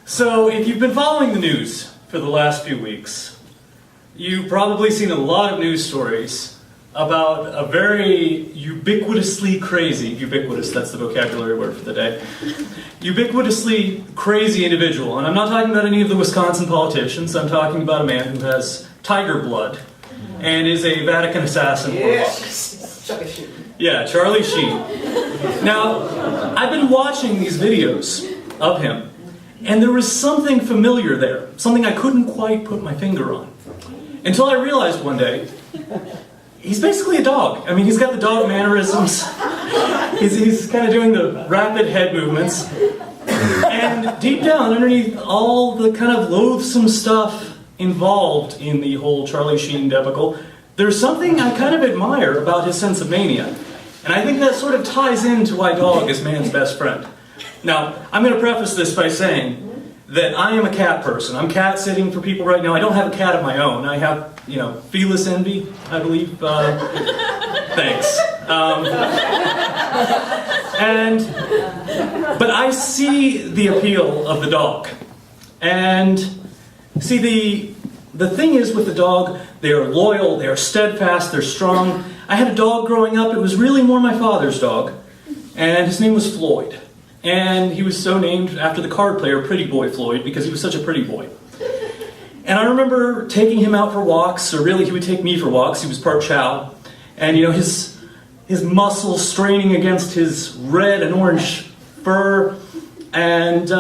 So, if you've been following the news for the last few weeks, you've probably seen a lot of news stories about a very ubiquitously crazy, ubiquitous, that's the vocabulary word for the day, ubiquitously crazy individual. And I'm not talking about any of the Wisconsin politicians, I'm talking about a man who has tiger blood and is a Vatican assassin. Yes! Yeah, Charlie Sheen. Now, I've been watching these videos of him, and there was something familiar there, something I couldn't quite put my finger on. Until I realized one day, he's basically a dog. I mean, he's got the dog mannerisms. He's kind of doing the rapid head movements. And deep down, underneath all the kind of loathsome stuff involved in the whole Charlie Sheen debacle, there's something I kind of admire about his sense of mania. And I think that sort of ties into why dog is man's best friend. Now, I'm going to preface this by saying that I am a cat person. I'm cat sitting for people right now. I don't have a cat of my own. I have, felis envy, I believe. Thanks. But I see the appeal of the dog. And see, the thing is with the dog, they are loyal, they are steadfast, they're strong. I had a dog growing up. It was really more my father's dog. And his name was Floyd. And he was so named after the card player Pretty Boy Floyd because he was such a pretty boy. And I remember taking him out for walks, or really he would take me for walks. He was part chow. And his muscles straining against his red and orange fur. And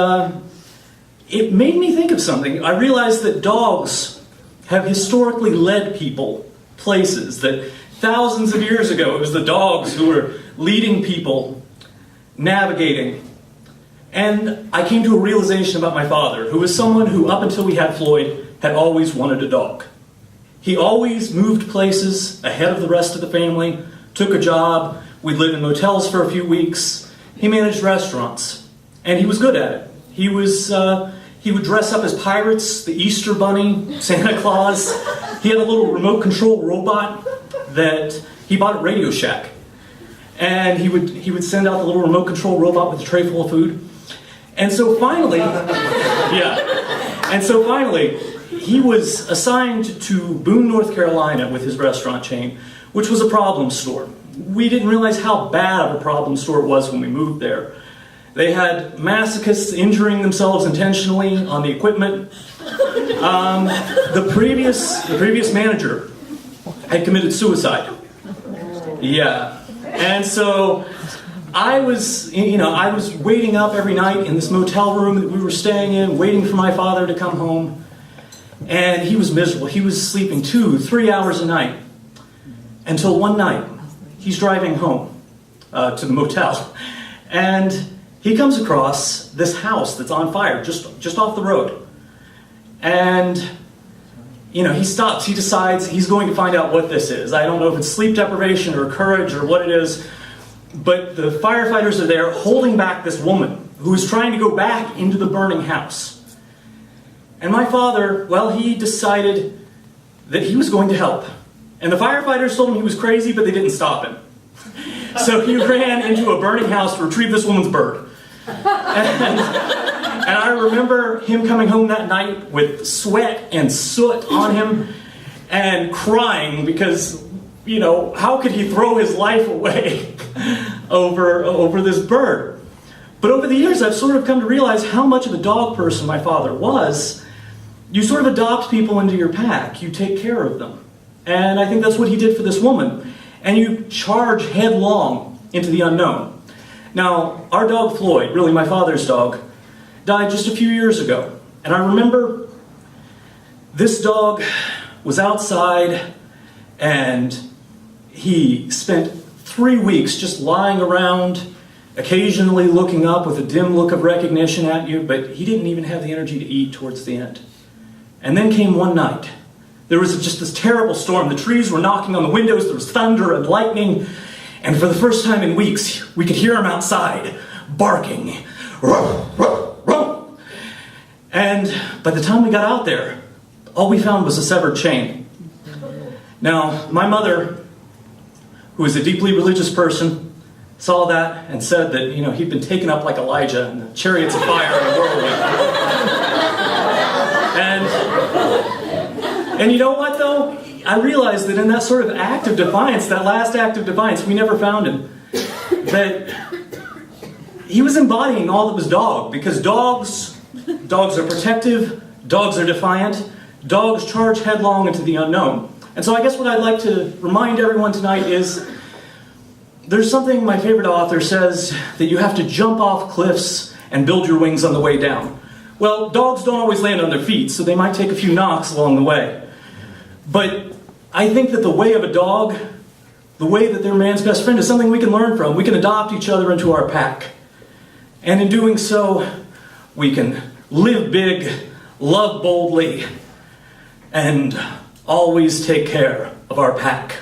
it made me think of something. I realized that dogs have historically led people places, that thousands of years ago it was the dogs who were leading people, navigating. And I came to a realization about my father, who was someone who, up until we had Floyd, had always wanted a dog. He always moved places ahead of the rest of the family, took a job, we'd live in motels for a few weeks. He managed restaurants, and he was good at it. He would dress up as pirates, the Easter Bunny, Santa Claus. He had a little remote control robot that he bought at Radio Shack. And he would send out the little remote control robot with a tray full of food. And so finally, he was assigned to Boone, North Carolina with his restaurant chain, which was a problem store. We didn't realize how bad of a problem store it was when we moved there. They had masochists injuring themselves intentionally on the equipment. The previous manager had committed suicide. Yeah. And so I was waiting up every night in this motel room that we were staying in, waiting for my father to come home. And he was miserable. He was sleeping 2-3 hours a night. Until one night, he's driving home to the motel. And he comes across this house that's on fire, just off the road. And he stops. He decides he's going to find out what this is. I don't know if it's sleep deprivation or courage or what it is, but the firefighters are there holding back this woman who is trying to go back into the burning house. And my father, he decided that he was going to help. And the firefighters told him he was crazy, but they didn't stop him. So he ran into a burning house to retrieve this woman's bird. And I remember him coming home that night with sweat and soot on him and crying because, how could he throw his life away over this bird? But over the years, I've sort of come to realize how much of a dog person my father was. You sort of adopt people into your pack. You take care of them. And I think that's what he did for this woman. And you charge headlong into the unknown. Now, our dog Floyd, really my father's dog, died just a few years ago. And I remember this dog was outside and he spent 3 weeks just lying around, occasionally looking up with a dim look of recognition at you, but he didn't even have the energy to eat towards the end. And then came one night. There was just this terrible storm. The trees were knocking on the windows, there was thunder and lightning, and for the first time in weeks, we could hear him outside, barking. Ruff, ruff, ruff. And by the time we got out there, all we found was a severed chain. Now, my mother, who is a deeply religious person, saw that and said that, he'd been taken up like Elijah in the chariots of fire and a whirlwind. And you know what, though? I realized that in that sort of act of defiance, that last act of defiance, we never found him. That he was embodying all that was dog, because dogs are protective, dogs are defiant, dogs charge headlong into the unknown. And so I guess what I'd like to remind everyone tonight is there's something my favorite author says, that you have to jump off cliffs and build your wings on the way down. Well, dogs don't always land on their feet, so they might take a few knocks along the way. But I think that the way of a dog, the way that they're man's best friend, is something we can learn from. We can adopt each other into our pack. And in doing so, we can live big, love boldly, and always take care of our pack.